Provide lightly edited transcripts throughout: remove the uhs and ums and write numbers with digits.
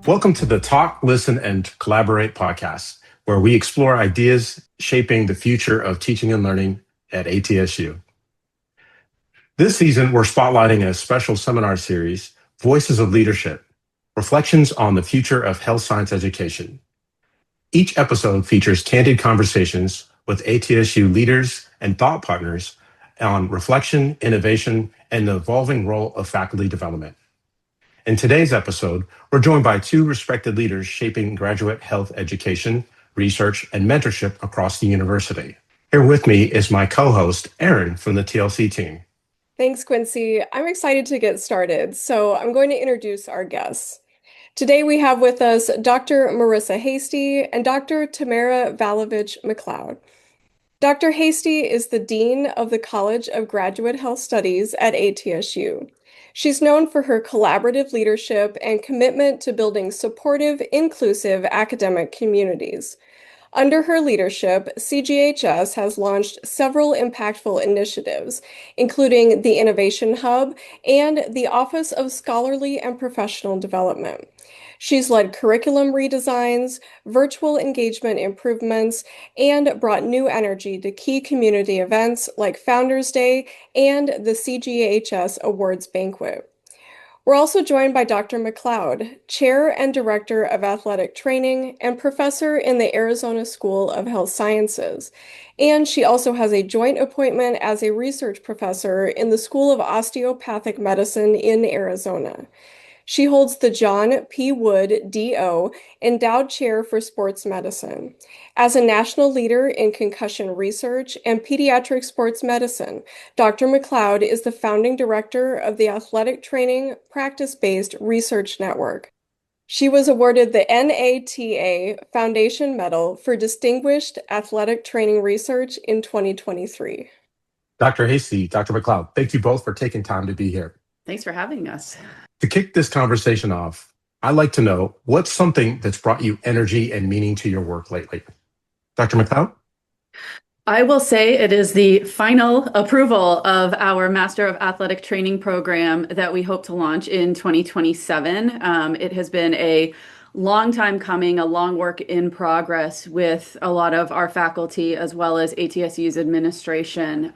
Welcome to the Talk, Listen, and Collaborate podcast, where we explore ideas shaping the future of teaching and learning at ATSU. This season, we're spotlighting a special seminar series, Voices of Leadership, Reflections on the Future of Health Science Education. Each episode features candid conversations with ATSU leaders and thought partners on reflection, innovation, and the evolving role of faculty development. In today's episode, we're joined by two respected leaders shaping graduate health education, research, and mentorship across the university. Here with me is my co-host, Erin, from the TLC team. Thanks, Quincy. I'm excited to get started, so I'm going to introduce our guests. Today we have with us Dr. Marisa Hastie and Dr. Tamara Valovich McLeod. Dr. Hastie is the Dean of the College of Graduate Health Studies at ATSU. She's known for her collaborative leadership and commitment to building supportive, inclusive academic communities. Under her leadership, CGHS has launched several impactful initiatives, including the Innovation Hub and the Office of Scholarly and Professional Development. She's led curriculum redesigns, virtual engagement improvements, and brought new energy to key community events like Founders Day and the CGHS Awards Banquet. We're also joined by Dr. McLeod, Chair and Director of Athletic Training and Professor in the Arizona School of Health Sciences. And she also has a joint appointment as a research professor in the School of Osteopathic Medicine in Arizona. She holds the John P. Wood, D.O., Endowed Chair for Sports Medicine. As a national leader in concussion research and pediatric sports medicine, Dr. McLeod is the founding director of the Athletic Training Practice-Based Research Network. She was awarded the NATA Foundation Medal for Distinguished Athletic Training Research in 2023. Dr. Hastie, Dr. McLeod, thank you both for taking time to be here. Thanks for having us. To kick this conversation off, I'd like to know what's something that's brought you energy and meaning to your work lately? Dr. McLeod? I will say it is the final approval of our Master of Athletic Training program that we hope to launch in 2027. It has been a long time coming, a long work in progress with a lot of our faculty as well as ATSU's administration.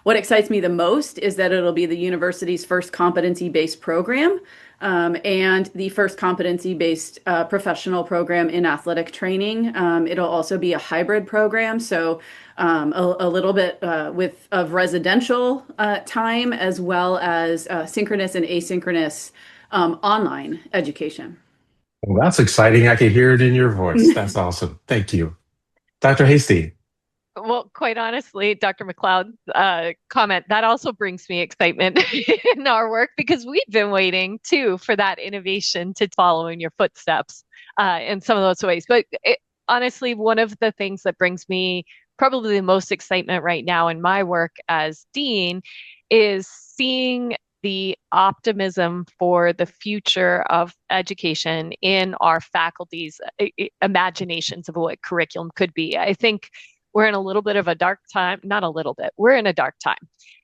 What excites me the most is that it'll be the university's first competency-based program and the first competency-based professional program in athletic training. It'll also be a hybrid program, so a little bit of residential time as well as synchronous and asynchronous online education. Well, that's exciting. I can hear it in your voice. That's awesome. Thank you. Dr. Hastie. Well, quite honestly, Dr. McLeod's comment, that also brings me excitement in our work because we've been waiting too for that innovation to follow in your footsteps in some of those ways. But honestly, one of the things that brings me probably the most excitement right now in my work as dean is seeing the optimism for the future of education in our faculty's imaginations of what curriculum could be. I think we're in a little bit of a dark time, not a little bit, we're in a dark time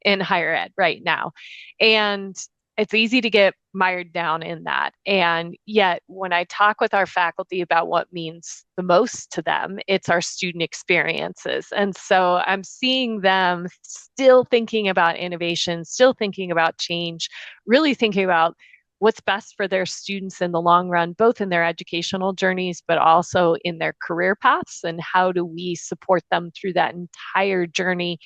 in higher ed right now. And it's easy to get mired down in that. And yet, when I talk with our faculty about what means the most to them, it's our student experiences. And so I'm seeing them still thinking about innovation, still thinking about change, really thinking about what's best for their students in the long run, both in their educational journeys, but also in their career paths, and how do we support them through that entire journey.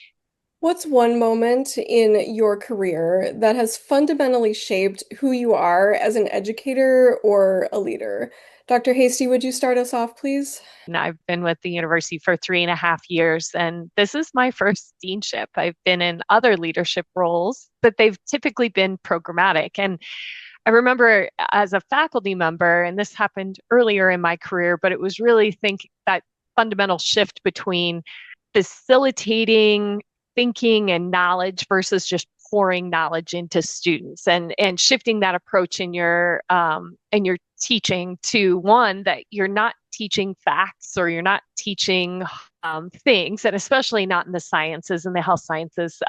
What's one moment in your career that has fundamentally shaped who you are as an educator or a leader? Dr. Hastie, would you start us off, please? And I've been with the university for 3.5 years, and this is my first deanship. I've been in other leadership roles, but they've typically been programmatic. And I remember as a faculty member, and this happened earlier in my career, but it was really that fundamental shift between facilitating thinking and knowledge versus just pouring knowledge into students, and shifting that approach in your teaching to one that you're not teaching facts or you're not teaching things, and especially not in the sciences and the health sciences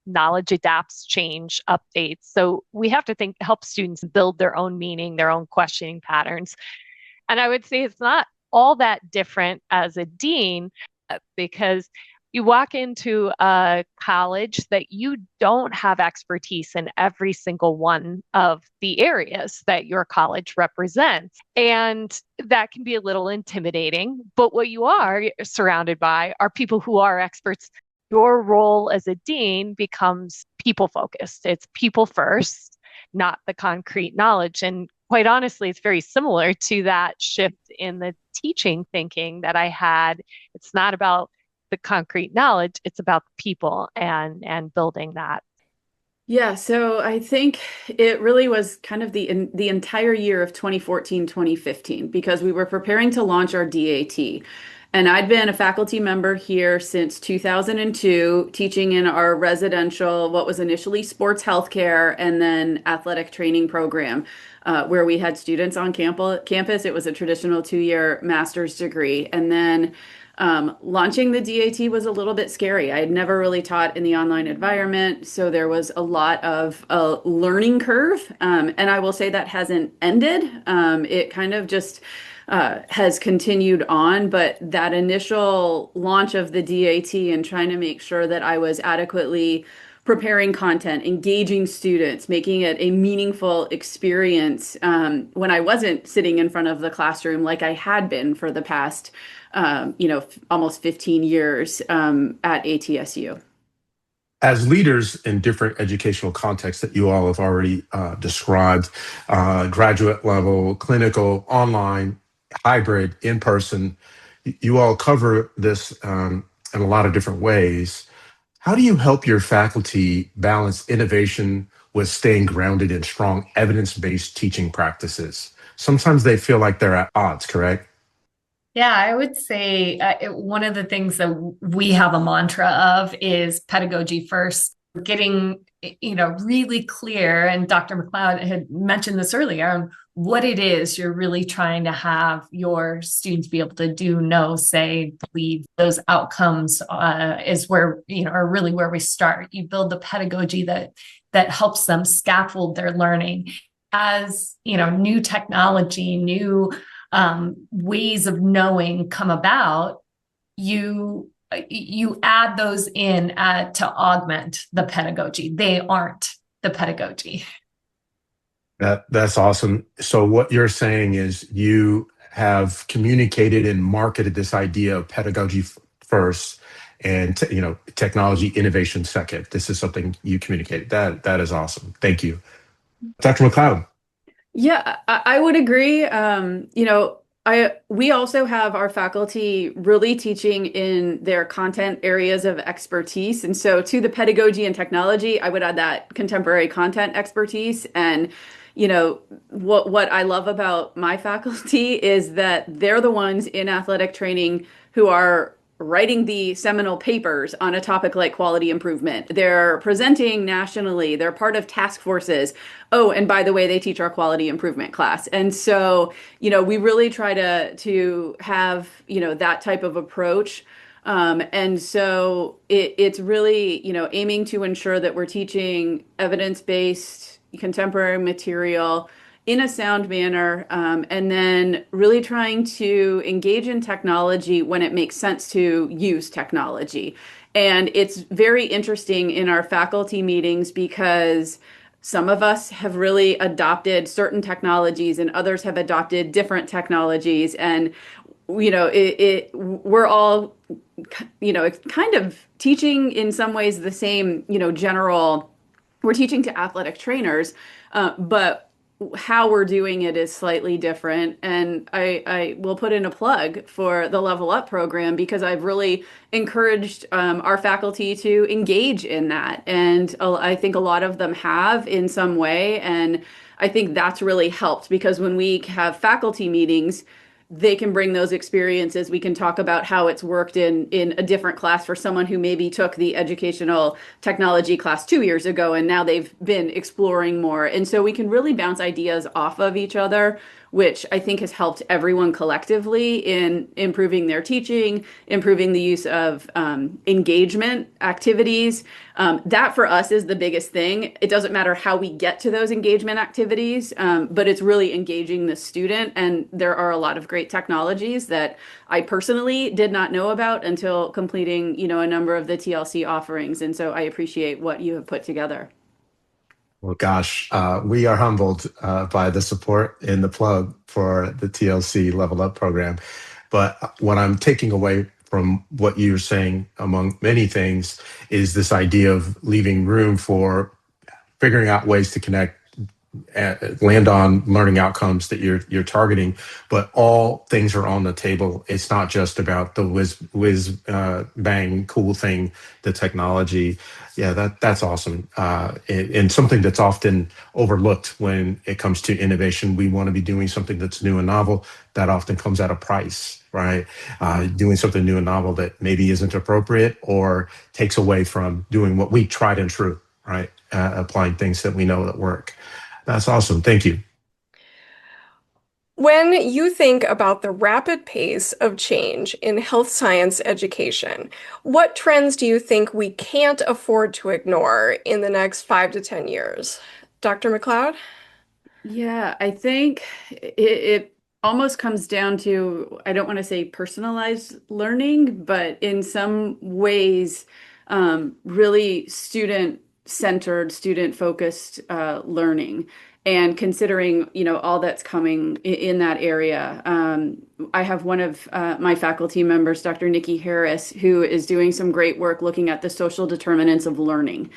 knowledge adapts, change, updates. So we have to help students build their own meaning, their own questioning patterns. And I would say it's not all that different as a dean, because you walk into a college that you don't have expertise in every single one of the areas that your college represents. And that can be a little intimidating, but what you are surrounded by are people who are experts. Your role as a dean becomes people focused. It's people first, not the concrete knowledge. And quite honestly, it's very similar to that shift in the teaching thinking that I had. It's not about the concrete knowledge, it's about the people and building that. Yeah, so I think it really was kind of the entire year of 2014, 2015, because we were preparing to launch our DAT. And I'd been a faculty member here since 2002, teaching in our residential, what was initially sports healthcare, and then athletic training program, where we had students on campus. It was a traditional 2-year master's degree. And then launching the DAT was a little bit scary. I had never really taught in the online environment, so there was a lot of a learning curve. And I will say that hasn't ended. It kind of just has continued on, but that initial launch of the DAT and trying to make sure that I was adequately preparing content, engaging students, making it a meaningful experience when I wasn't sitting in front of the classroom like I had been for the past, almost 15 years at ATSU. As leaders in different educational contexts that you all have already described, graduate level, clinical, online, hybrid, in person, you all cover this in a lot of different ways. How do you help your faculty balance innovation with staying grounded in strong evidence-based teaching practices? Sometimes they feel like they're at odds, correct? Yeah, I would say one of the things that we have a mantra of is pedagogy first, getting, really clear. And Dr. McLeod had mentioned this earlier on what it is you're really trying to have your students be able to do, know, say, believe. Those outcomes is where, are really where we start. You build the pedagogy that helps them scaffold their learning as, new technology, new ways of knowing come about, you add those in to augment the pedagogy. They aren't the pedagogy. That's awesome. So what you're saying is you have communicated and marketed this idea of pedagogy first and technology innovation second. This is something you communicated. That is awesome. Thank you. Dr. McLeod. Yeah, I would agree. We also have our faculty really teaching in their content areas of expertise. And so to the pedagogy and technology, I would add that contemporary content expertise. And, what I love about my faculty is that they're the ones in athletic training who are writing the seminal papers on a topic like quality improvement. They're presenting nationally. They're part of task forces. Oh, and by the way, they teach our quality improvement class. And so, we really try to have, that type of approach. And so it's really, aiming to ensure that we're teaching evidence-based contemporary material in a sound manner, and then really trying to engage in technology when it makes sense to use technology. And it's very interesting in our faculty meetings because some of us have really adopted certain technologies and others have adopted different technologies. And, we're all, kind of teaching in some ways the same, we're teaching to athletic trainers, but how we're doing it is slightly different. And I will put in a plug for the Level Up program because I've really encouraged our faculty to engage in that. And I think a lot of them have in some way. And I think that's really helped because when we have faculty meetings, they can bring those experiences. We can talk about how it's worked in a different class for someone who maybe took the educational technology class 2 years ago and now they've been exploring more. And so we can really bounce ideas off of each other which I think has helped everyone collectively in improving their teaching, improving the use of engagement activities. That for us is the biggest thing. It doesn't matter how we get to those engagement activities, but it's really engaging the student. And there are a lot of great technologies that I personally did not know about until completing, a number of the TLC offerings. And so I appreciate what you have put together. Well, gosh, we are humbled by the support and the plug for the TLC Level Up program. But what I'm taking away from what you're saying, among many things, is this idea of leaving room for figuring out ways to connect, land on learning outcomes that you're targeting, but all things are on the table. It's not just about the whiz bang cool thing, the technology. Yeah, that's awesome, and something that's often overlooked when it comes to innovation. We want to be doing something that's new and novel. That often comes at a price, right? Doing something new and novel that maybe isn't appropriate or takes away from doing what we tried and true, right? Applying things that we know that work. That's awesome. Thank you. When you think about the rapid pace of change in health science education, what trends do you think we can't afford to ignore in the next 5 to 10 years? Dr. McLeod? Yeah, I think it almost comes down to, I don't want to say personalized learning, but in some ways, really student-centered, student-focused learning. And considering, all that's coming in that area. I have one of my faculty members, Dr. Nikki Harris, who is doing some great work looking at the social determinants of learning.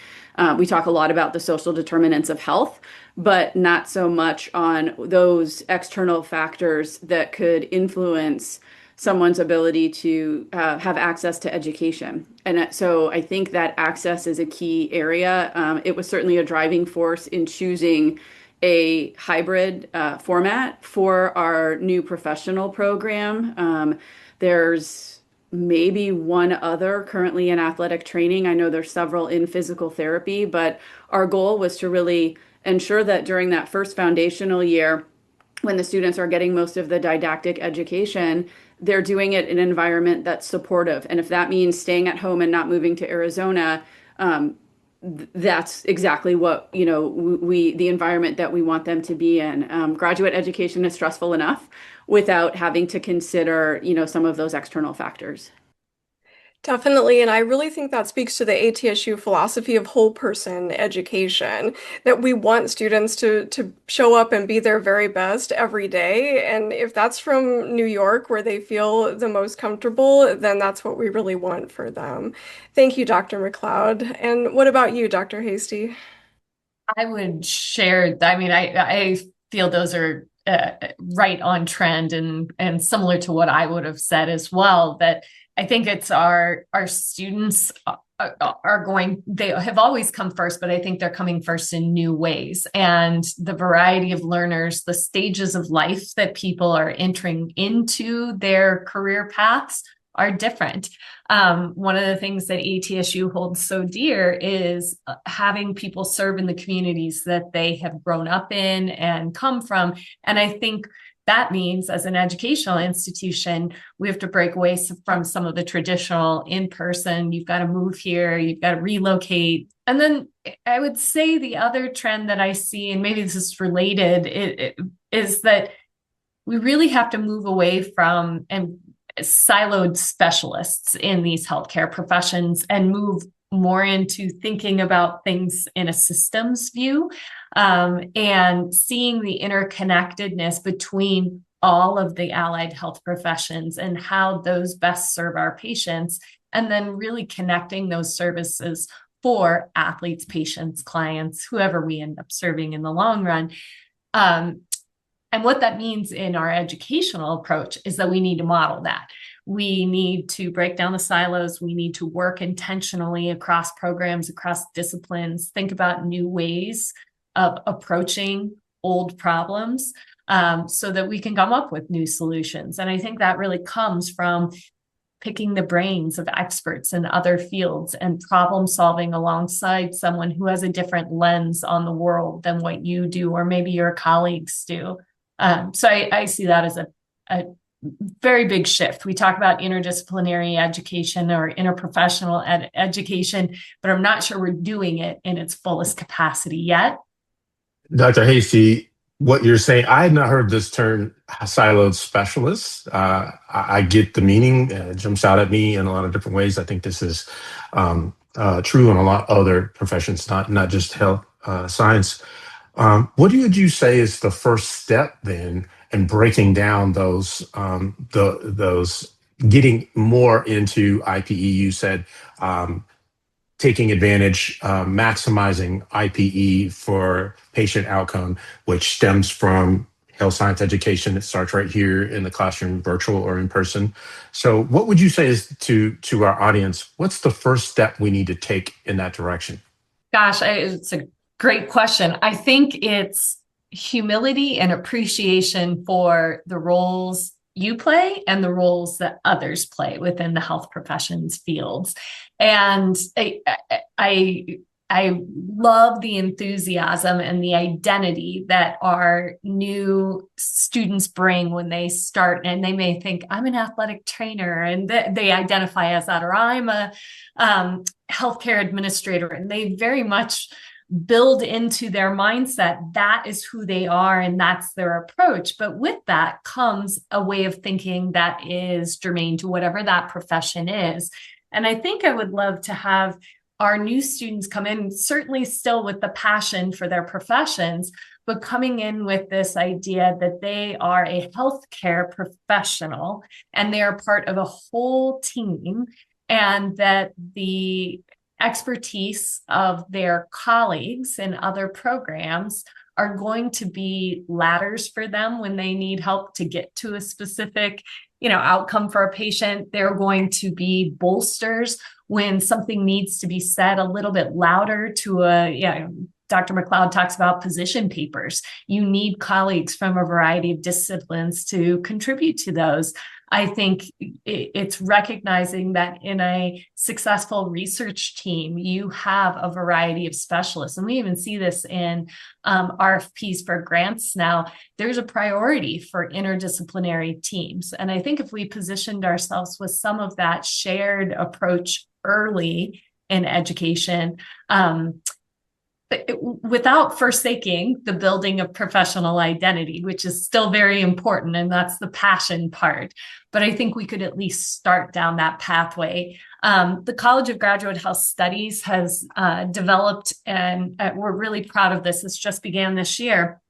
We talk a lot about the social determinants of health, but not so much on those external factors that could influence someone's ability to have access to education. And so I think that access is a key area. It was certainly a driving force in choosing a hybrid format for our new professional program. There's maybe one other currently in athletic training. I know there's several in physical therapy, but our goal was to really ensure that during that first foundational year, when the students are getting most of the didactic education, they're doing it in an environment that's supportive. And if that means staying at home and not moving to Arizona, that's exactly what, the environment that we want them to be in. Graduate education is stressful enough without having to consider, some of those external factors. Definitely, and I really think that speaks to the ATSU philosophy of whole person education, that we want students to show up and be their very best every day. And if that's from New York, where they feel the most comfortable, then that's what we really want for them. Thank you, Dr. McLeod. And what about you, Dr. Hastie? I would share, I feel those are right on trend and similar to what I would have said as well, that I think it's our students they have always come first, but I think they're coming first in new ways. And the variety of learners, the stages of life that people are entering into their career paths are different. One of the things that ATSU holds so dear is having people serve in the communities that they have grown up in and come from. And I think that means, as an educational institution, we have to break away from some of the traditional in-person, you've got to move here, you've got to relocate. And then I would say the other trend that I see, and maybe this is related, is that we really have to move away from siloed specialists in these healthcare professions and move more into thinking about things in a systems view, and seeing the interconnectedness between all of the allied health professions and how those best serve our patients, and then really connecting those services for athletes, patients, clients, whoever we end up serving in the long run. And what that means in our educational approach is that we need to model that. We need to break down the silos. We need to work intentionally across programs, across disciplines, think about new ways of approaching old problems, so that we can come up with new solutions. And I think that really comes from picking the brains of experts in other fields and problem solving alongside someone who has a different lens on the world than what you do, or maybe your colleagues do. So I see that as a very big shift. We talk about interdisciplinary education or interprofessional education, but I'm not sure we're doing it in its fullest capacity yet. Dr. Hastie, what you're saying, I had not heard this term siloed specialist. I get the meaning. It jumps out at me in a lot of different ways. I think this is true in a lot of other professions, not just health science. What would you say is the first step then in breaking down those getting more into IPE? You said taking advantage, maximizing IPE for patient outcome, which stems from health science education. It starts right here in the classroom, virtual or in person. So what would you say is to our audience, what's the first step we need to take in that direction? Gosh, it's a great question. I think it's humility and appreciation for the roles you play and the roles that others play within the health professions fields. And I love the enthusiasm and the identity that our new students bring when they start, and they may think, I'm an athletic trainer, and they identify as that, or I'm a healthcare administrator, and they very much build into their mindset that is who they are and that's their approach. But with that comes a way of thinking that is germane to whatever that profession is. And I think I would love to have our new students come in, certainly still with the passion for their professions, but coming in with this idea that they are a healthcare professional and they are part of a whole team, and that the expertise of their colleagues in other programs are going to be ladders for them when they need help to get to a specific, outcome for a patient. They're going to be bolsters when something needs to be said a little bit louder to Dr. McLeod talks about position papers. You need colleagues from a variety of disciplines to contribute to those. I think it's recognizing that in a successful research team, you have a variety of specialists. And we even see this in RFPs for grants now. There's a priority for interdisciplinary teams. And I think if we positioned ourselves with some of that shared approach early in education, without forsaking the building of professional identity, which is still very important, and that's the passion part. But I think we could at least start down that pathway. The College of Graduate Health Studies has developed, and we're really proud of this, this just began this year,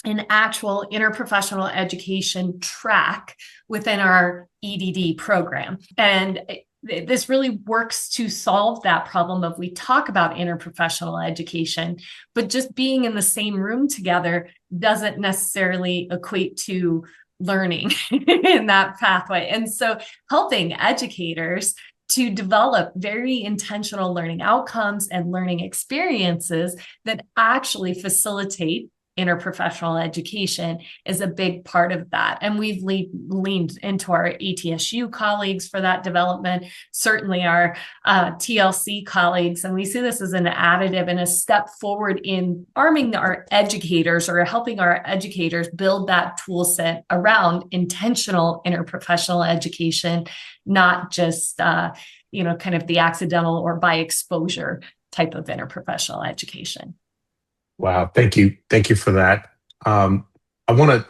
an actual interprofessional education track within our EDD program. And this really works to solve that problem of, we talk about interprofessional education, but just being in the same room together doesn't necessarily equate to learning in that pathway. And so helping educators to develop very intentional learning outcomes and learning experiences that actually facilitate interprofessional education is a big part of that. And we've leaned into our ATSU colleagues for that development, certainly our TLC colleagues. And we see this as an additive and a step forward in arming our educators, or helping our educators build that tool set around intentional interprofessional education, not just, kind of the accidental or by exposure type of interprofessional education. Wow. Thank you. Thank you for that. I want to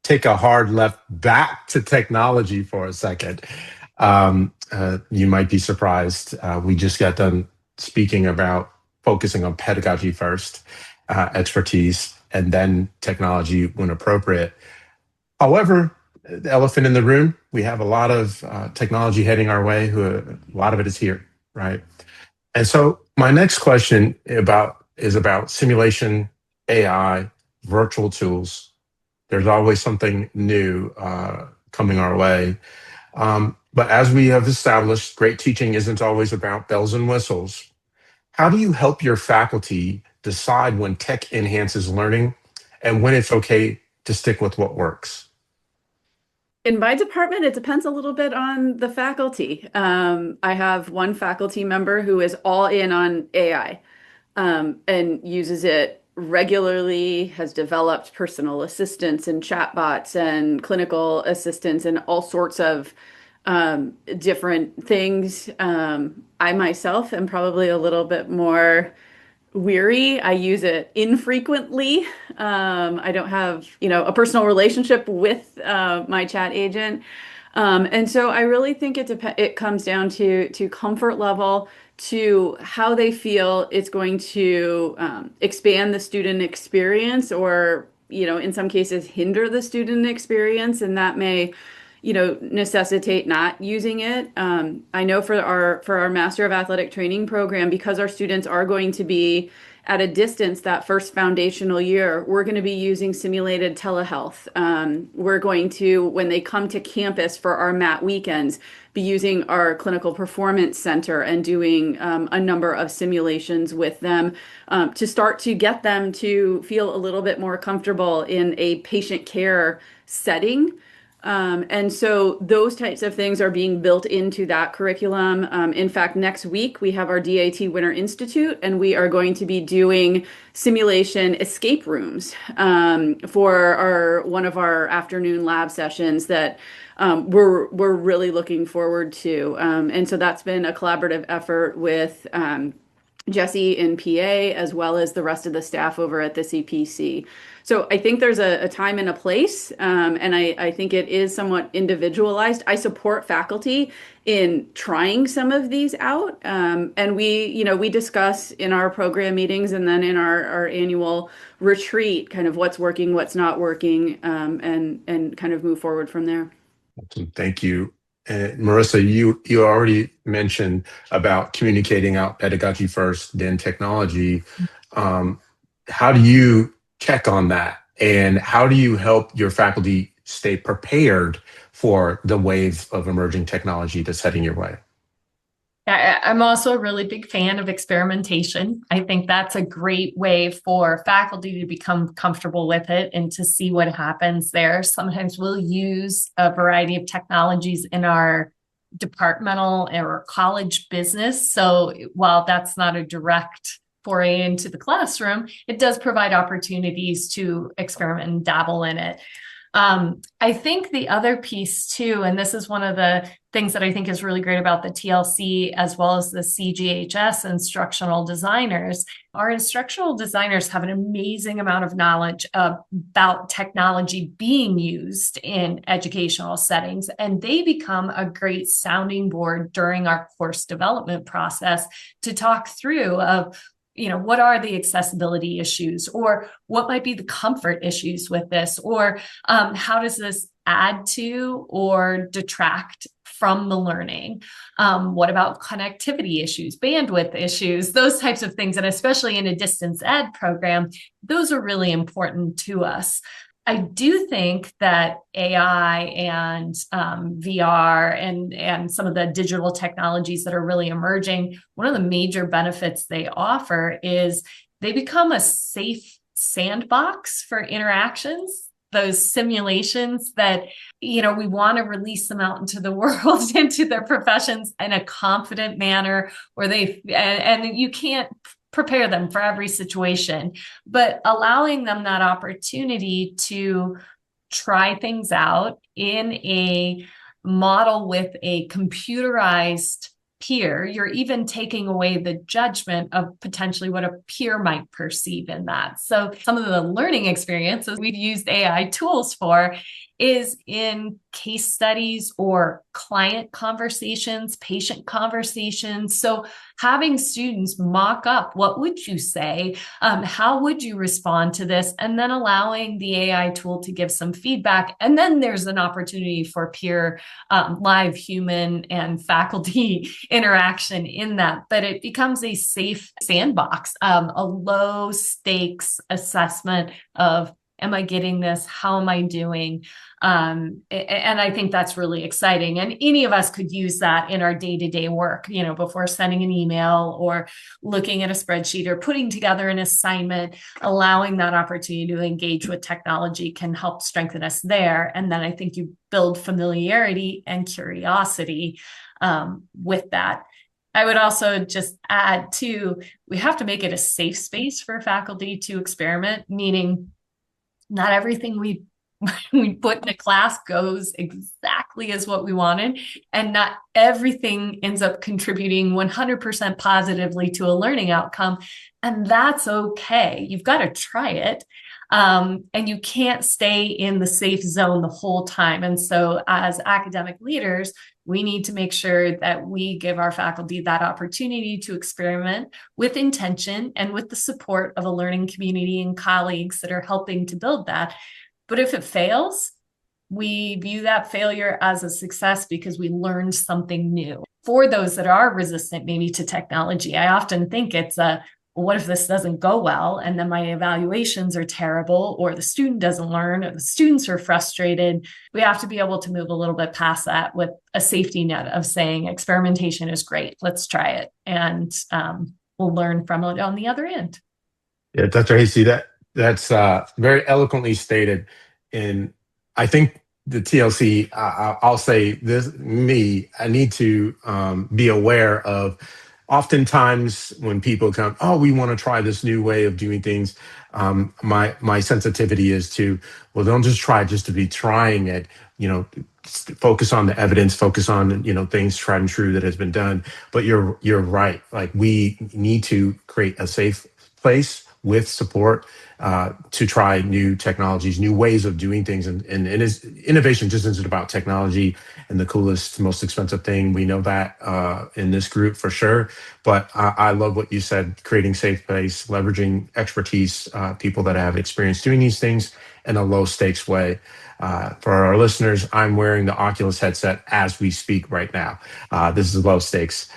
take a hard left back to technology for a second. You might be surprised. We just got done speaking about focusing on pedagogy first, expertise, and then technology when appropriate. However, the elephant in the room, we have a lot of technology heading our way. A lot of it is here, right? And so my next question is about simulation, AI, virtual tools. There's always something new coming our way. But as we have established, great teaching isn't always about bells and whistles. How do you help your faculty decide when tech enhances learning and when it's okay to stick with what works? In my department, it depends a little bit on the faculty. I have one faculty member who is all in on AI and uses it regularly has developed personal assistants and chatbots and clinical assistants and all sorts of different things. I myself am probably a little bit more weary. I use it infrequently. I don't have, a personal relationship with my chat agent. And so I really think it comes down to comfort level, to how they feel it's going to expand the student experience, or, in some cases hinder the student experience, and that may necessitate not using it. I know for our Master of Athletic Training program, because our students are going to be at a distance that first foundational year, we're going to be using simulated telehealth. We're going to, when they come to campus for our MAT weekends, be using our clinical performance center and doing a number of simulations with them to start to get them to feel a little bit more comfortable in a patient care setting. And so those types of things are being built into that curriculum. In fact, next week we have our DAT Winter Institute, and we are going to be doing simulation escape rooms for one of our afternoon lab sessions that we're really looking forward to. And so that's been a collaborative effort with Jesse in PA, as well as the rest of the staff over at the CPC. So I think there's a time and a place, and I think it is somewhat individualized. I support faculty in trying some of these out, and we discuss in our program meetings and then in our annual retreat kind of what's working, what's not working, and kind of move forward from there. Awesome. Thank you. Marisa, you already mentioned about communicating out pedagogy first, then technology. How do you check on that? And how do you help your faculty stay prepared for the wave of emerging technology that's heading your way? I'm also a really big fan of experimentation. I think that's a great way for faculty to become comfortable with it and to see what happens there. Sometimes we'll use a variety of technologies in our departmental or college business. So while that's not a direct foray into the classroom, it does provide opportunities to experiment and dabble in it. I think the other piece too, and this is one of the things that I think is really great about the TLC as well as the CGHS instructional designers, our instructional designers have an amazing amount of knowledge about technology being used in educational settings, and they become a great sounding board during our course development process to talk through what are the accessibility issues, or what might be the comfort issues with this, or how does this add to or detract from the learning? What about connectivity issues, bandwidth issues, those types of things? And especially in a distance ed program, those are really important to us. I do think that AI and VR and some of the digital technologies that are really emerging, one of the major benefits they offer is they become a safe sandbox for interactions. Those simulations that, we want to release them out into the world, into their professions in a confident manner, where and you can't prepare them for every situation, but allowing them that opportunity to try things out in a model with a computerized peer. You're even taking away the judgment of potentially what a peer might perceive in that. So some of the learning experiences we've used AI tools for is in case studies or client conversations, patient conversations. So having students mock up, what would you say? How would you respond to this? And then allowing the AI tool to give some feedback. And then there's an opportunity for peer live human and faculty interaction in that. But it becomes a safe sandbox, a low stakes assessment of, am I getting this? How am I doing? And I think that's really exciting. And any of us could use that in our day-to-day work, before sending an email or looking at a spreadsheet or putting together an assignment. Allowing that opportunity to engage with technology can help strengthen us there. And then I think you build familiarity and curiosity with that. I would also just add too, we have to make it a safe space for faculty to experiment, meaning not everything we put in a class goes exactly as what we wanted, and not everything ends up contributing 100% positively to a learning outcome. And that's okay. You've got to try it. And you can't stay in the safe zone the whole time. And so as academic leaders, we need to make sure that we give our faculty that opportunity to experiment with intention and with the support of a learning community and colleagues that are helping to build that. But if it fails, we view that failure as a success because we learned something new. For those that are resistant maybe to technology, I often think it's what if this doesn't go well and then my evaluations are terrible, or the student doesn't learn, or the students are frustrated? We have to be able to move a little bit past that with a safety net of saying experimentation is great. Let's try it. And we'll learn from it on the other end. Yeah, Dr. Hastie, that's very eloquently stated. And I think the TLC, I'll say this, I need to be aware of oftentimes when people come, oh, we want to try this new way of doing things. My sensitivity is to, well, don't just try just to be trying it, focus on the evidence, focus on, things tried and true that has been done. But you're right. Like, we need to create a safe place with support to try new technologies, new ways of doing things. And innovation just isn't about technology and the coolest, most expensive thing. We know that in this group for sure. But I love what you said, creating safe place, leveraging expertise, people that have experience doing these things in a low stakes way. For our listeners, I'm wearing the Oculus headset as we speak right now. This is low stakes.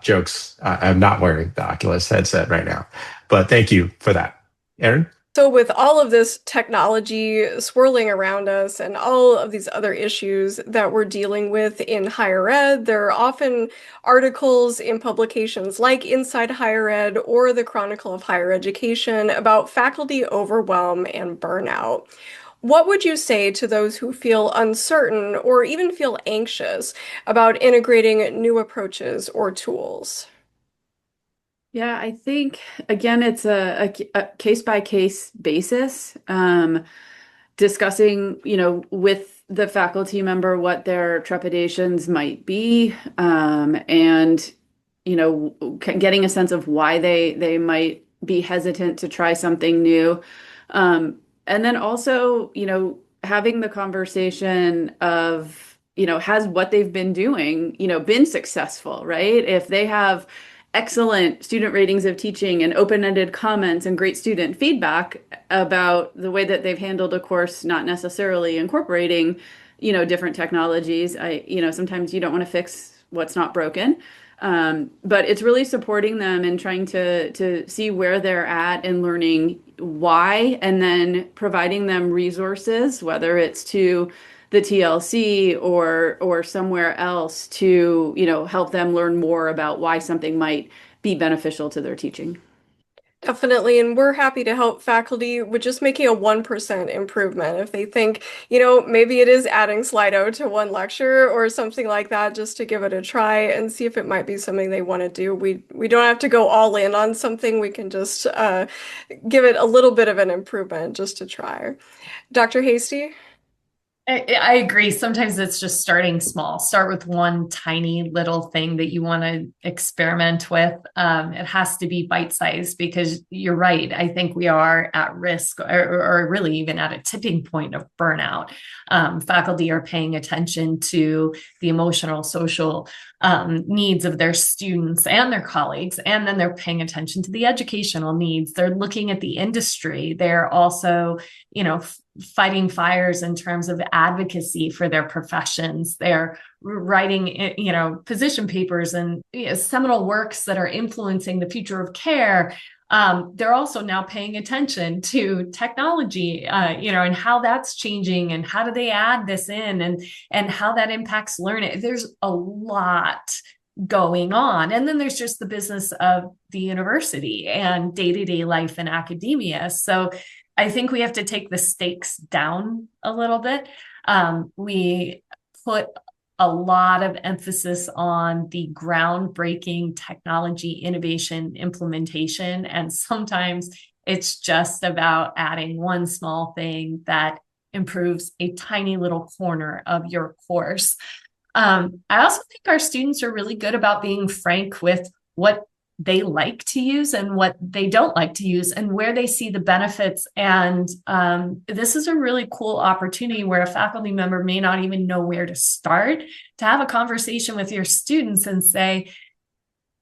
Jokes. I'm not wearing the Oculus headset right now, but thank you for that. Erin? So with all of this technology swirling around us and all of these other issues that we're dealing with in higher ed, there are often articles in publications like Inside Higher Ed or the Chronicle of Higher Education about faculty overwhelm and burnout. What would you say to those who feel uncertain or even feel anxious about integrating new approaches or tools? Yeah, I think, again, it's a case-by-case basis, discussing, with the faculty member what their trepidations might be, and, getting a sense of why they might be hesitant to try something new. And then also, having the conversation of, has what they've been doing, been successful, right? If they have excellent student ratings of teaching and open-ended comments and great student feedback about the way that they've handled a course, not necessarily incorporating, different technologies. Sometimes you don't want to fix what's not broken. But it's really supporting them and trying to see where they're at and learning why, and then providing them resources, whether it's to the TLC or somewhere else, to help them learn more about why something might be beneficial to their teaching. Definitely, and we're happy to help faculty with just making a 1% improvement. If they think, maybe it is adding Slido to one lecture or something like that, just to give it a try and see if it might be something they want to do. We don't have to go all in on something. We can just give it a little bit of an improvement just to try. Dr. Hastie? I agree. Sometimes it's just starting small. Start with one tiny little thing that you want to experiment with. It has to be bite-sized, because you're right. I think we are at risk, or really even at a tipping point of burnout. Faculty are paying attention to the emotional, social needs of their students and their colleagues, and then they're paying attention to the educational needs. They're looking at the industry. They're also, fighting fires in terms of advocacy for their professions. They're writing, position papers and seminal works that are influencing the future of care. They're also now paying attention to technology, and how that's changing, and how do they add this in, and how that impacts learning. There's a lot going on. And then there's just the business of the university and day-to-day life in academia. So I think we have to take the stakes down a little bit. We put a lot of emphasis on the groundbreaking technology innovation implementation. And sometimes it's just about adding one small thing that improves a tiny little corner of your course. I also think our students are really good about being frank with what they like to use and what they don't like to use and where they see the benefits. And this is a really cool opportunity where a faculty member may not even know where to start, to have a conversation with your students and say,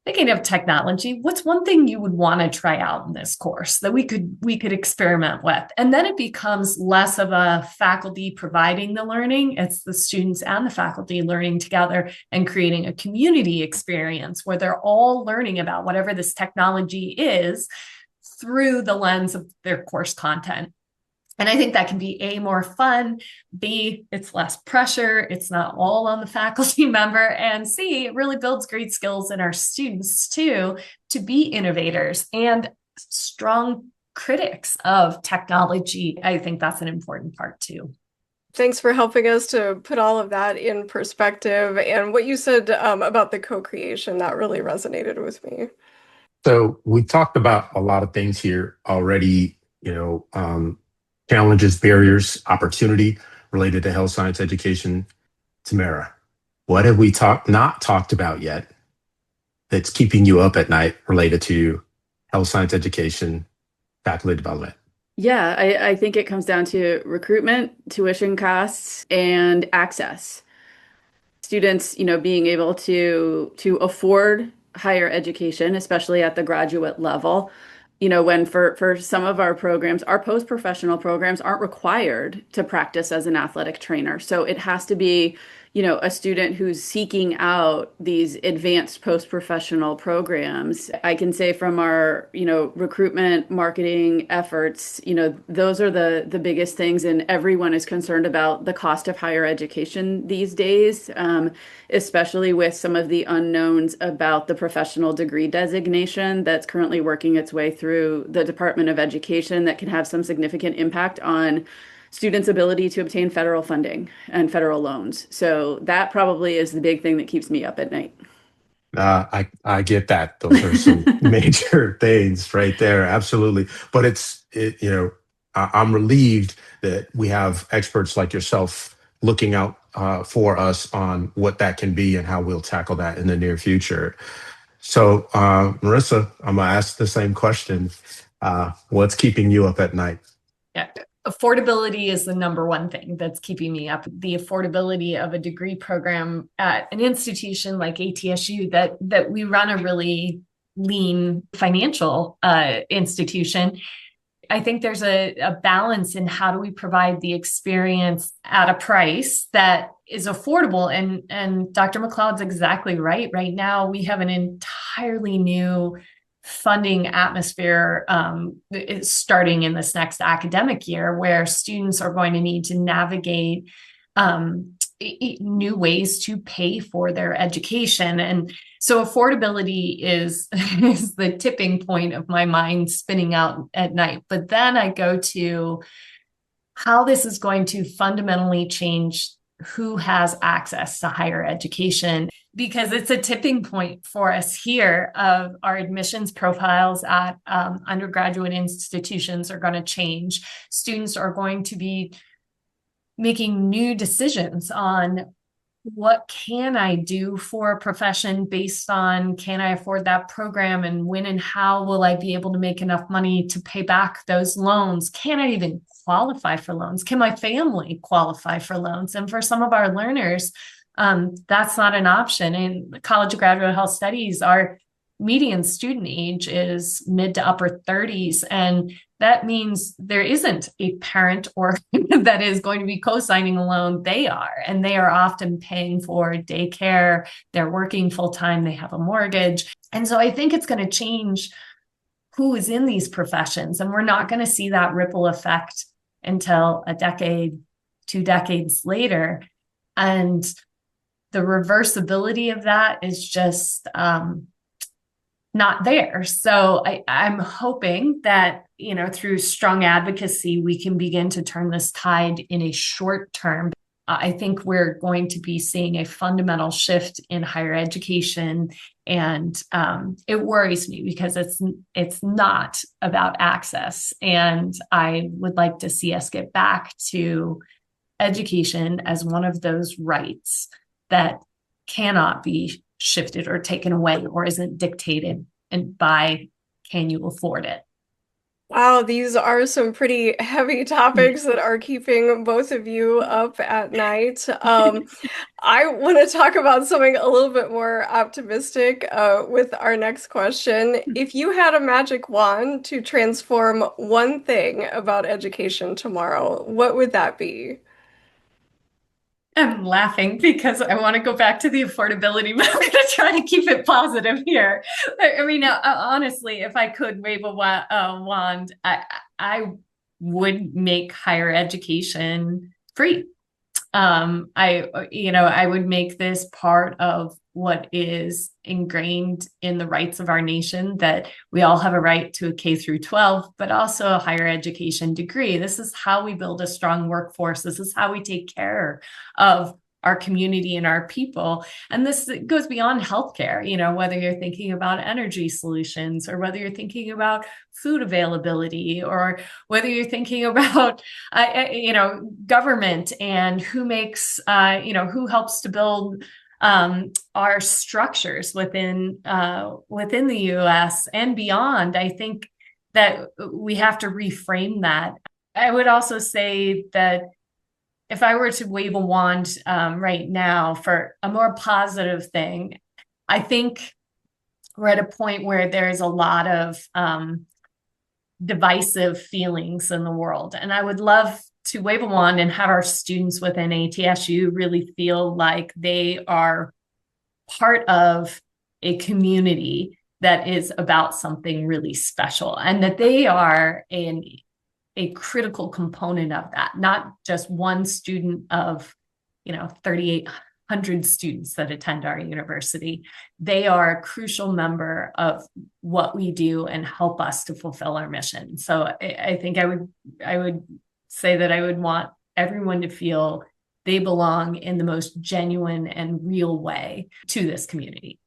thinking of technology, what's one thing you would want to try out in this course that we could experiment with? And then it becomes less of a faculty providing the learning. It's the students and the faculty learning together and creating a community experience where they're all learning about whatever this technology is through the lens of their course content. And I think that can be A, more fun, B, it's less pressure, it's not all on the faculty member, and C, it really builds great skills in our students too, to be innovators and strong critics of technology. I think that's an important part too. Thanks for helping us to put all of that in perspective. And what you said about the co-creation, that really resonated with me. So we talked about a lot of things here already, challenges, barriers, opportunity related to health science education. Tamara, what have we not talked about yet that's keeping you up at night related to health science education, faculty development? Yeah, I think it comes down to recruitment, tuition costs, and access. Students, being able to afford higher education, especially at the graduate level. When for some of our programs, our post-professional programs aren't required to practice as an athletic trainer. So it has to be, a student who's seeking out these advanced post-professional programs. I can say from our, recruitment marketing efforts, those are the biggest things, and everyone is concerned about the cost of higher education these days, especially with some of the unknowns about the professional degree designation that's currently working its way through the Department of Education that can have some significant impact on students' ability to obtain federal funding and federal loans. So that probably is the big thing that keeps me up at night. I get that. Those are some major things right there. Absolutely. But I'm relieved that we have experts like yourself looking out for us on what that can be and how we'll tackle that in the near future. So, Marisa, I'm going to ask the same question. What's keeping you up at night? Yeah. Affordability is the number one thing that's keeping me up. The affordability of a degree program at an institution like ATSU that we run a really lean financial institution. I think there's a balance in how do we provide the experience at a price that is affordable. And Dr. McLeod's exactly right. Right now, we have an entirely new funding atmosphere starting in this next academic year, where students are going to need to navigate new ways to pay for their education. And so affordability is the tipping point of my mind spinning out at night. But then I go to how this is going to fundamentally change who has access to higher education, because it's a tipping point for us here of our admissions profiles at undergraduate institutions are going to change. Students are going to be making new decisions on what can I do for a profession based on, can I afford that program, and when and how will I be able to make enough money to pay back those loans? Can I even qualify for loans? Can my family qualify for loans? And for some of our learners, that's not an option. In college of graduate health studies, our median student age is mid to upper 30s. And that means there isn't a parent or that is going to be co-signing a loan. They are, and they are often paying for daycare. They're working full time. They have a mortgage. And so I think it's going to change who is in these professions. And we're not going to see that ripple effect until a decade, 2 decades later. And the reversibility of that is just not there. So I'm hoping that, through strong advocacy, we can begin to turn this tide in a short term. I think we're going to be seeing a fundamental shift in higher education. And it worries me because it's not about access. And I would like to see us get back to education as one of those rights that cannot be shifted or taken away or isn't dictated and by can you afford it. Wow, these are some pretty heavy topics that are keeping both of you up at night. I want to talk about something a little bit more optimistic with our next question. If you had a magic wand to transform one thing about education tomorrow, what would that be? I'm laughing because I want to go back to the affordability, but I'm going to try to keep it positive here. I mean, honestly, if I could wave a wand, I would make higher education free. I would make this part of what is ingrained in the rights of our nation, that we all have a right to a K through 12, but also a higher education degree. This is how we build a strong workforce. This is how we take care of our community and our people. And this goes beyond healthcare, whether you're thinking about energy solutions or whether you're thinking about food availability or whether you're thinking about, government and who makes, who helps to build our structures within the U.S. and beyond. I think that we have to reframe that. I would also say that if I were to wave a wand right now for a more positive thing, I think we're at a point where there's a lot of divisive feelings in the world. And I would love to wave a wand and have our students within ATSU really feel like they are part of a community that is about something really special and that they are a critical component of that, not just one student of 3,800 students that attend our university. They are a crucial member of what we do and help us to fulfill our mission. So I think I would say that I would want everyone to feel they belong in the most genuine and real way to this community.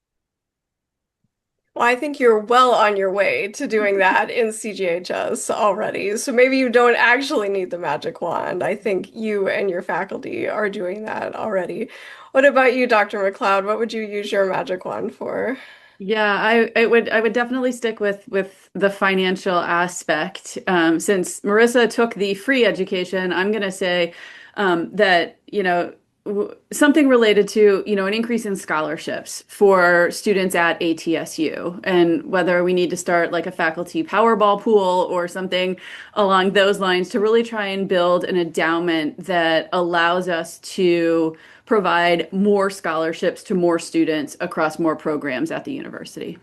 Well, I think you're well on your way to doing that in CGHS already. So maybe you don't actually need the magic wand. I think you and your faculty are doing that already. What about you, Dr. McLeod? What would you use your magic wand for? Yeah, I would definitely stick with the financial aspect. Since Marisa took the free education, I'm going to say that, something related to, an increase in scholarships for students at ATSU, and whether we need to start like a faculty Powerball pool or something along those lines to really try and build an endowment that allows us to provide more scholarships to more students across more programs at the university.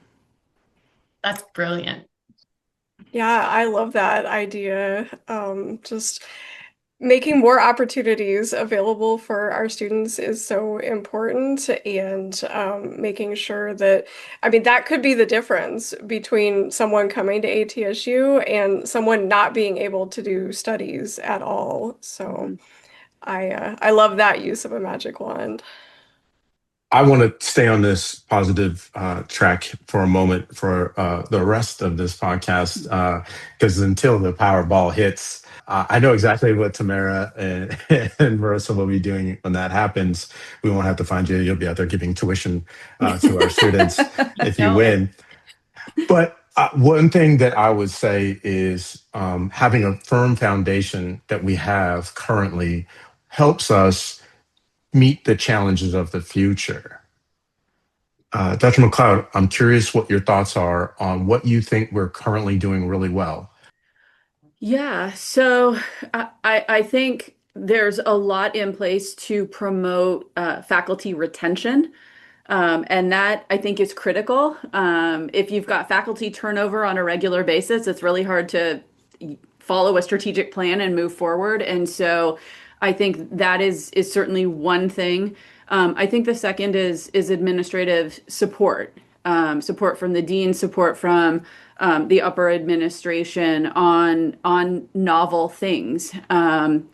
That's brilliant. Yeah, I love that idea. Just making more opportunities available for our students is so important, and making sure that, that could be the difference between someone coming to ATSU and someone not being able to do studies at all. So I love that use of a magic wand. I want to stay on this positive track for a moment for the rest of this podcast, because until the Powerball hits, I know exactly what Tamara and Marisa will be doing when that happens. We won't have to find you. You'll be out there giving tuition to our students if you win. But one thing that I would say is having a firm foundation that we have currently helps us meet the challenges of the future. Dr. McLeod, I'm curious what your thoughts are on what you think we're currently doing really well. Yeah, so I think there's a lot in place to promote faculty retention. And that I think is critical. If you've got faculty turnover on a regular basis, it's really hard to follow a strategic plan and move forward. And so I think that is certainly one thing. I think the second is administrative support. support from the dean, support from the upper administration on novel things,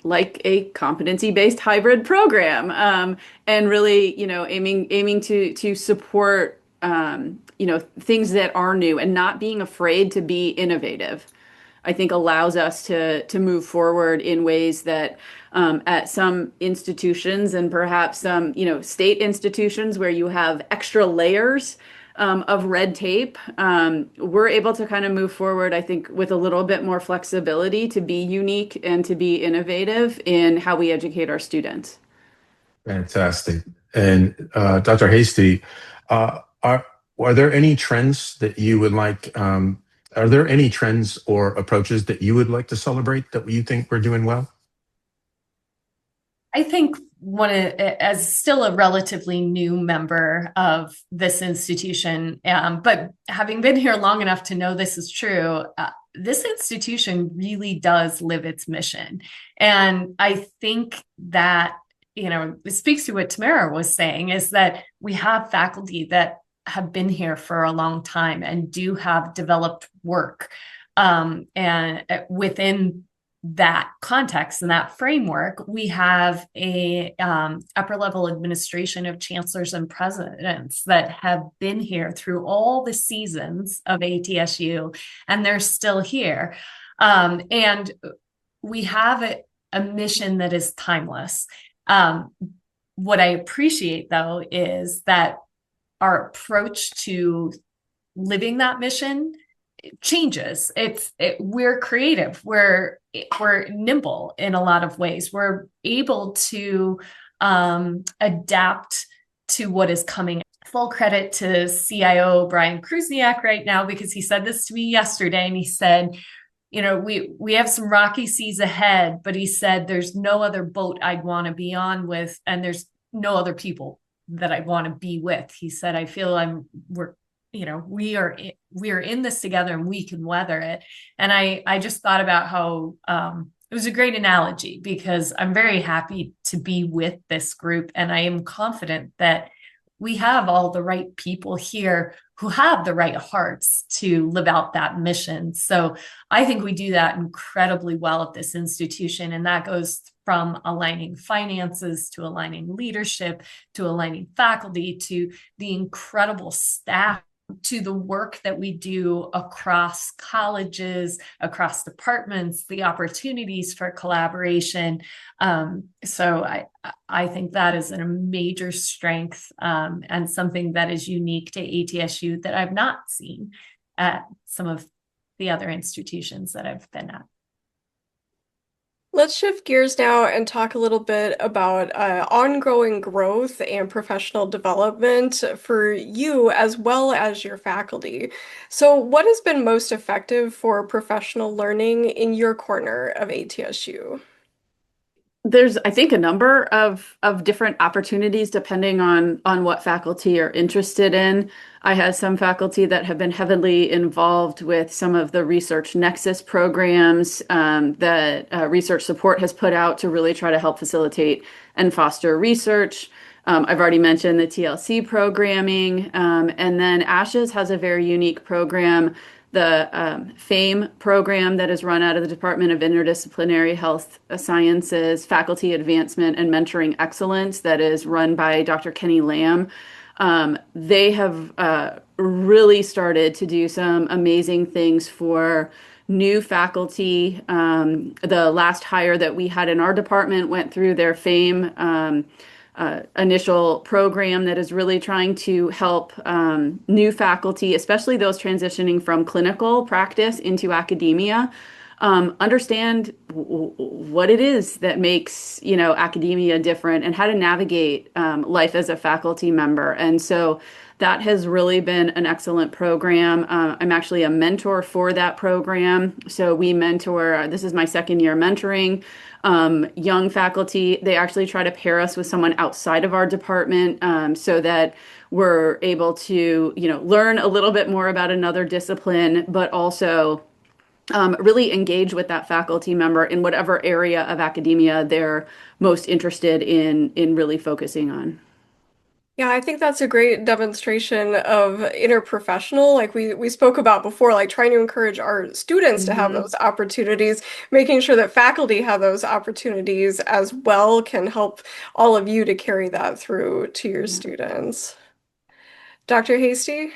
like a competency-based hybrid program, and really, aiming to support, things that are new and not being afraid to be innovative. I think allows us to move forward in ways that at some institutions and perhaps some state institutions where you have extra layers of red tape, we're able to kind of move forward, I think, with a little bit more flexibility to be unique and to be innovative in how we educate our students. Fantastic. And Dr. Hastie, are there any trends that you would like? Are there any trends or approaches that you would like to celebrate that you think we're doing well? I think as still a relatively new member of this institution, but having been here long enough to know this is true, this institution really does live its mission. And I think that, it speaks to what Tamara was saying, is that we have faculty that have been here for a long time and do have developed work. And within that context and that framework, we have a upper level administration of chancellors and presidents that have been here through all the seasons of ATSU, and they're still here. And we have a mission that is timeless. What I appreciate, though, is that our approach to living that mission changes. We're creative. We're nimble in a lot of ways. We're able to adapt to what is coming. Full credit to CIO Brian Krusniak right now, because he said this to me yesterday, and he said, we have some rocky seas ahead, but he said, there's no other boat I'd want to be on with, and there's no other people that I want to be with. He said, I feel we are in this together and we can weather it. And I just thought about how it was a great analogy, because I'm very happy to be with this group. And I am confident that we have all the right people here who have the right hearts to live out that mission. So I think we do that incredibly well at this institution. And that goes from aligning finances to aligning leadership, to aligning faculty, to the incredible staff, to the work that we do across colleges, across departments, the opportunities for collaboration. So I think that is a major strength, and something that is unique to ATSU that I've not seen at some of the other institutions that I've been at. Let's shift gears now and talk a little bit about ongoing growth and professional development for you as well as your faculty. So, what has been most effective for professional learning in your corner of ATSU? There's, I think, a number of different opportunities depending on what faculty are interested in. I have some faculty that have been heavily involved with some of the research nexus programs that research support has put out to really try to help facilitate and foster research. I've already mentioned the TLC programming, and then ASHES has a very unique program, the FAME program that is run out of the Department of Interdisciplinary Health Sciences, Faculty Advancement and Mentoring Excellence, that is run by Dr. Kenny Lamb. They have really started to do some amazing things for new faculty. The last hire that we had in our department went through their FAME initial program that is really trying to help new faculty, especially those transitioning from clinical practice into academia, understand what it is that makes, academia different and how to navigate life as a faculty member. And so that has really been an excellent program. I'm actually a mentor for that program. So we mentor, this is my second year mentoring young faculty. They actually try to pair us with someone outside of our department so that we're able to, learn a little bit more about another discipline, but also really engage with that faculty member in whatever area of academia they're most interested in really focusing on. Yeah, I think that's a great demonstration of interprofessional, like we spoke about before, like trying to encourage our students to have those opportunities, making sure that faculty have those opportunities as well can help all of you to carry that through to your students. Dr. Hastie?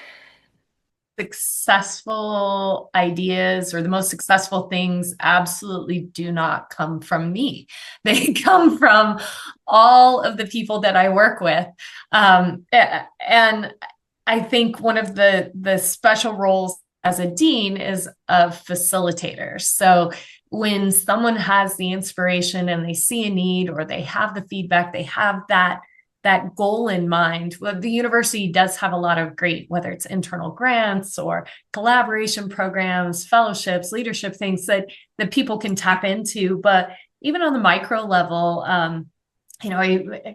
Successful ideas or the most successful things absolutely do not come from me. They come from all of the people that I work with. And I think one of the special roles as a dean is of facilitator. So when someone has the inspiration and they see a need or they have the feedback, they have that goal in mind. Well, the university does have a lot of great, whether it's internal grants or collaboration programs, fellowships, leadership things that people can tap into. But even on the micro level, a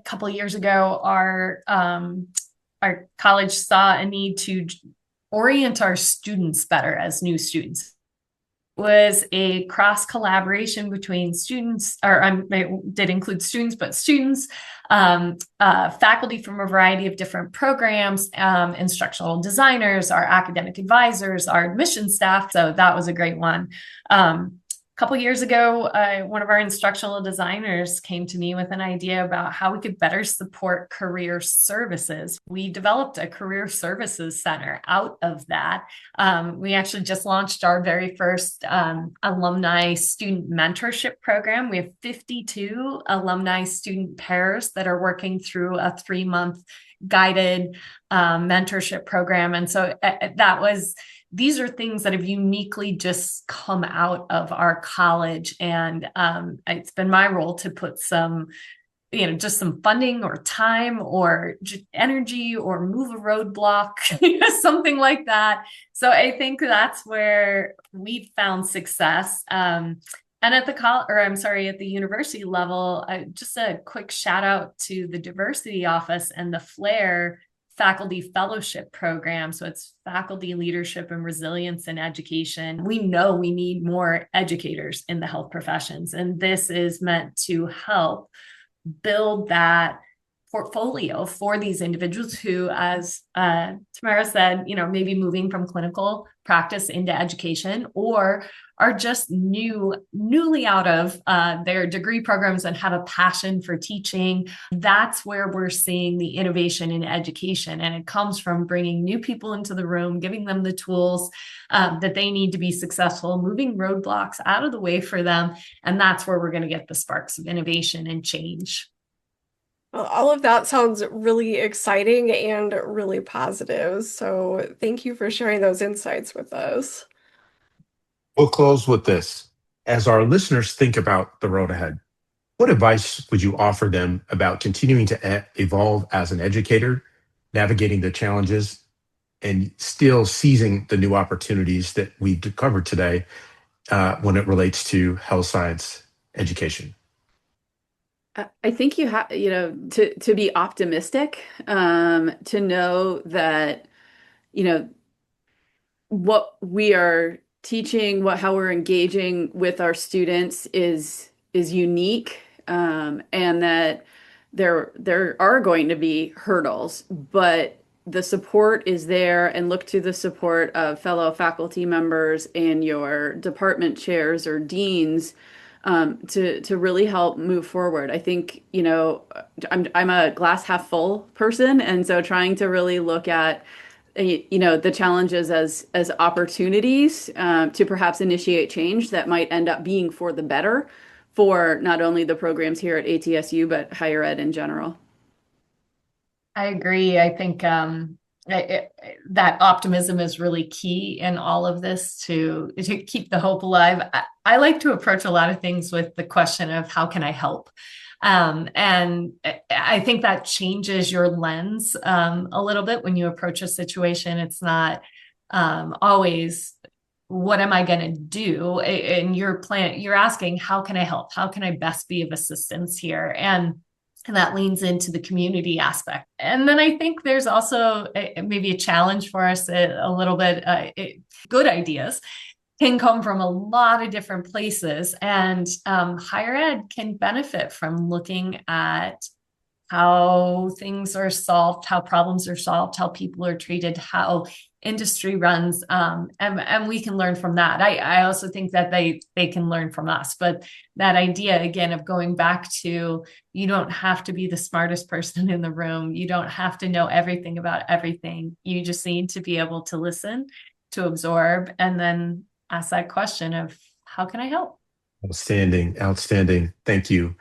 couple of years ago, our college saw a need to orient our students better as new students. Was a cross collaboration between students, or it did include students, but students, faculty from a variety of different programs, instructional designers, our academic advisors, our admission staff. So that was a great one. A couple years ago, one of our instructional designers came to me with an idea about how we could better support career services. We developed a career services center out of that. We actually just launched our very first alumni student mentorship program. We have 52 alumni student pairs that are working through a 3-month guided mentorship program. And so these are things that have uniquely just come out of our college. And it's been my role to put some, just some funding or time or energy or move a roadblock, something like that. So I think that's where we've found success. And at the university level, just a quick shout out to the diversity office and the FLAIR faculty fellowship program. So it's faculty leadership and resilience in education. We know we need more educators in the health professions, and this is meant to help build that portfolio for these individuals who, as Tamara said, maybe moving from clinical practice into education, or are just newly out of their degree programs and have a passion for teaching. That's where we're seeing the innovation in education. And it comes from bringing new people into the room, giving them the tools that they need to be successful, moving roadblocks out of the way for them. And that's where we're going to get the sparks of innovation and change. Well, all of that sounds really exciting and really positive. So thank you for sharing those insights with us. We'll close with this. As our listeners think about the road ahead, what advice would you offer them about continuing to evolve as an educator, navigating the challenges, and still seizing the new opportunities that we've covered today when it relates to health science education? I think you have, to be optimistic, to know that, what we are teaching, how we're engaging with our students is unique, and that there are going to be hurdles, but the support is there, and look to the support of fellow faculty members and your department chairs or deans to really help move forward. I think, I'm a glass half full person, and so trying to really look at the challenges as opportunities to perhaps initiate change that might end up being for the better for not only the programs here at ATSU, but higher ed in general. I agree. I think that optimism is really key in all of this to keep the hope alive. I like to approach a lot of things with the question of how can I help? And I think that changes your lens a little bit when you approach a situation. It's not always, what am I going to do? In your plan, you're asking, how can I help? How can I best be of assistance here? And that leans into the community aspect. And then I think there's also maybe a challenge for us a little bit. Good ideas can come from a lot of different places, and higher ed can benefit from looking at how things are solved, how problems are solved, how people are treated, how industry runs, and we can learn from that. I also think that they can learn from us. But that idea again of going back to, you don't have to be the smartest person in the room. You don't have to know everything about everything. You just need to be able to listen, to absorb, and then ask that question of, how can I help? Outstanding, outstanding. Thank you.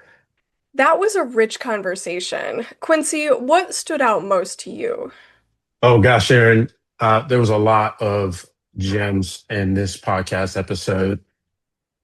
That was a rich conversation. Quincy, what stood out most to you? Oh gosh, Aaron, there was a lot of gems in this podcast episode.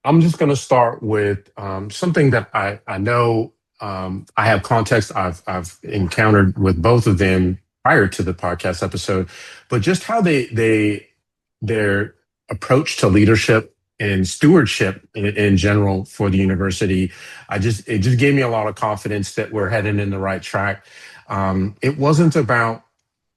I'm just going to start with something that I know I have context I've encountered with both of them prior to the podcast episode, but just how their approach to leadership and stewardship in general for the university, it just gave me a lot of confidence that we're heading in the right track. It wasn't about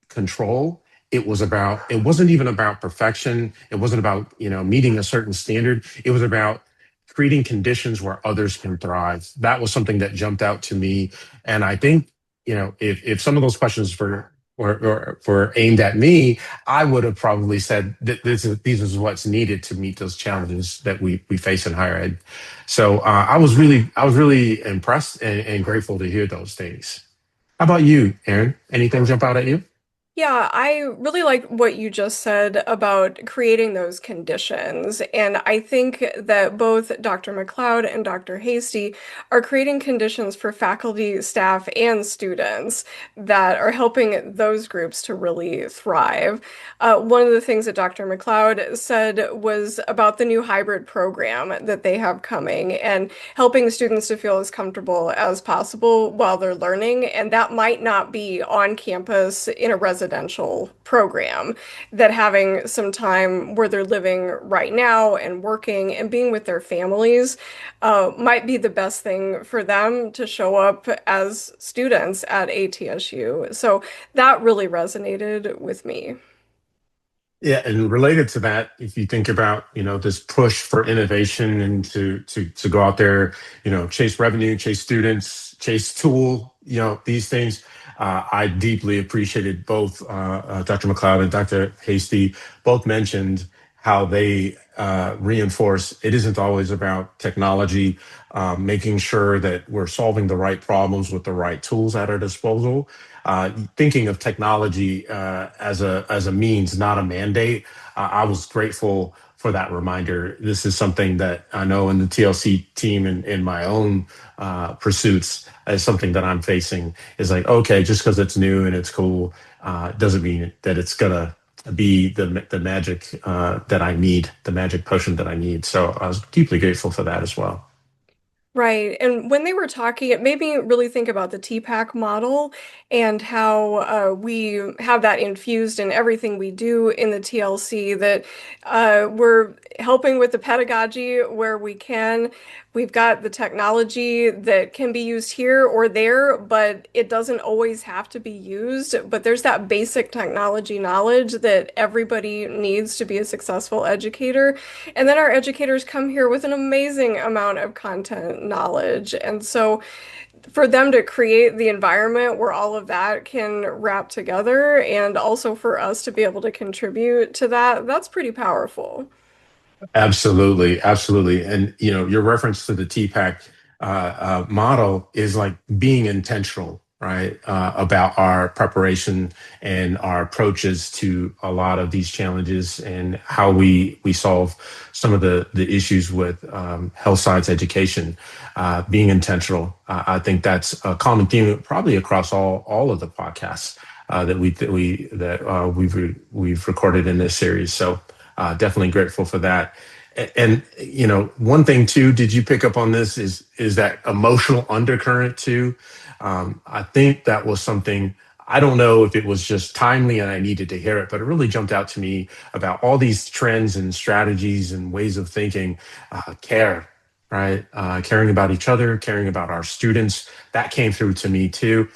control. It wasn't even about perfection. It wasn't about, meeting a certain standard. It was about creating conditions where others can thrive. That was something that jumped out to me. And I think, if some of those questions were aimed at me, I would have probably said that these is what's needed to meet those challenges that we face in higher ed. So I was really impressed and grateful to hear those things. How about you, Aaron? Anything jump out at you? Yeah, I really like what you just said about creating those conditions. And I think that both Dr. McLeod and Dr. Hastie are creating conditions for faculty, staff, and students that are helping those groups to really thrive. One of the things that Dr. McLeod said was about the new hybrid program that they have coming and helping students to feel as comfortable as possible while they're learning. And that might not be on campus in a residential program, that having some time where they're living right now and working and being with their families might be the best thing for them to show up as students at ATSU. So that really resonated with me. Yeah, and related to that, if you think about, this push for innovation and to go out there, chase revenue, chase students, chase tool, these things, I deeply appreciated both Dr. McLeod and Dr. Hastie both mentioned how they reinforce it isn't always about technology, making sure that we're solving the right problems with the right tools at our disposal. Thinking of technology as a means, not a mandate. I was grateful for that reminder. This is something that I know in the TLC team and in my own pursuits is something that I'm facing is like, okay, just because it's new and it's cool doesn't mean that it's gonna be the magic that I need, the magic potion that I need. So I was deeply grateful for that as well. Right. And when they were talking, it made me really think about the TPAC model and how we have that infused in everything we do in the TLC, that we're helping with the pedagogy where we can. We've got the technology that can be used here or there, but it doesn't always have to be used. But there's that basic technology knowledge that everybody needs to be a successful educator. And then our educators come here with an amazing amount of content knowledge. And so for them to create the environment where all of that can wrap together and also for us to be able to contribute to that, that's pretty powerful. Absolutely, absolutely. And your reference to the TPAC model is like being intentional, right? About our preparation and our approaches to a lot of these challenges and how we solve some of the issues with health science education. Being intentional, I think that's a common theme, probably across all of the podcasts that we've recorded in this series. So. Definitely grateful for that. And one thing too, did you pick up on this? Is that emotional undercurrent too? I think that was something. I don't know if it was just timely and I needed to hear it, but it really jumped out to me about all these trends and strategies and ways of thinking. Care, right? Caring about each other, caring about our students. That came through to me too.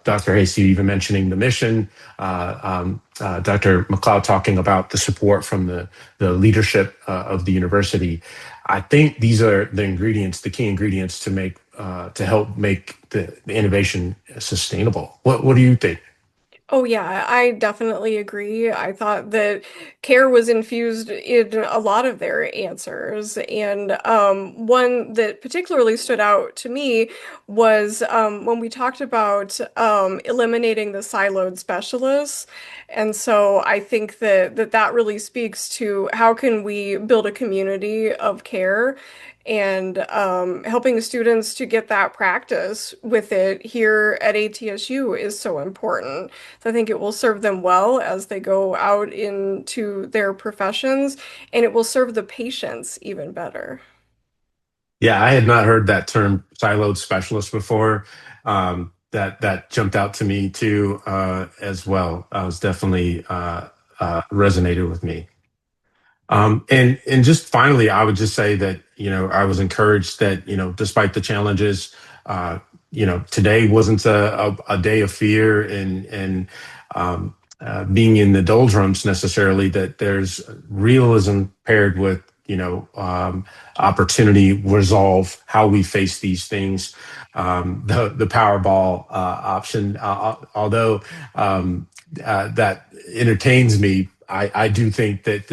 Dr. Hastie even mentioning the mission, Dr. McLeod talking about the support from the leadership of the university. I think these are the key ingredients to make to help make the innovation sustainable. What do you think? Oh, yeah, I definitely agree. I thought that care was infused in a lot of their answers. And one that particularly stood out to me was when we talked about eliminating the siloed specialists. And so I think that really speaks to how can we build a community of care and helping students to get that practice with it here at ATSU is so important. So I think it will serve them well as they go out into their professions, and it will serve the patients even better. Yeah, I had not heard that term siloed specialist before. That jumped out to me too as well. I was definitely resonated with me. And just finally, I would just say that I was encouraged that despite the challenges, today wasn't a day of fear and being in the doldrums necessarily. That there's realism paired with opportunity, resolve, how we face these things. The Powerball option, although that entertains me, I do think that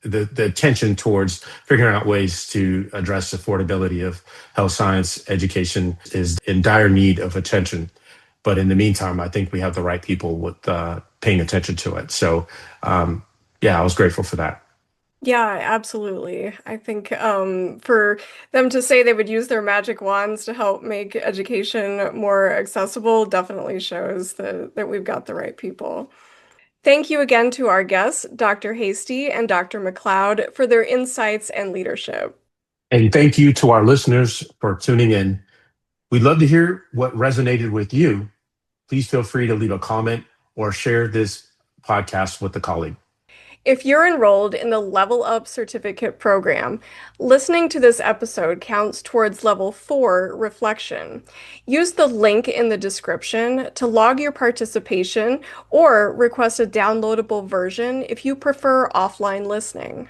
the attention towards figuring out ways to address affordability of health science education is in dire need of attention. But in the meantime, I think we have the right people with paying attention to it. So, yeah, I was grateful for that. Yeah, absolutely. I think for them to say they would use their magic wands to help make education more accessible definitely shows that we've got the right people. Thank you again to our guests, Dr. Hastie and Dr. McLeod, for their insights and leadership. And thank you to our listeners for tuning in. We'd love to hear what resonated with you. Please feel free to leave a comment or share this podcast with a colleague. If you're enrolled in the Level Up Certificate program, listening to this episode counts towards Level 4 reflection. Use the link in the description to log your participation or request a downloadable version if you prefer offline listening.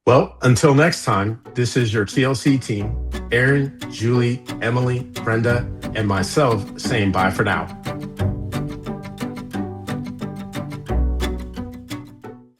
Well, until next time, this is your TLC team, Aaron, Julie, Emily, Brenda, and myself saying bye for now.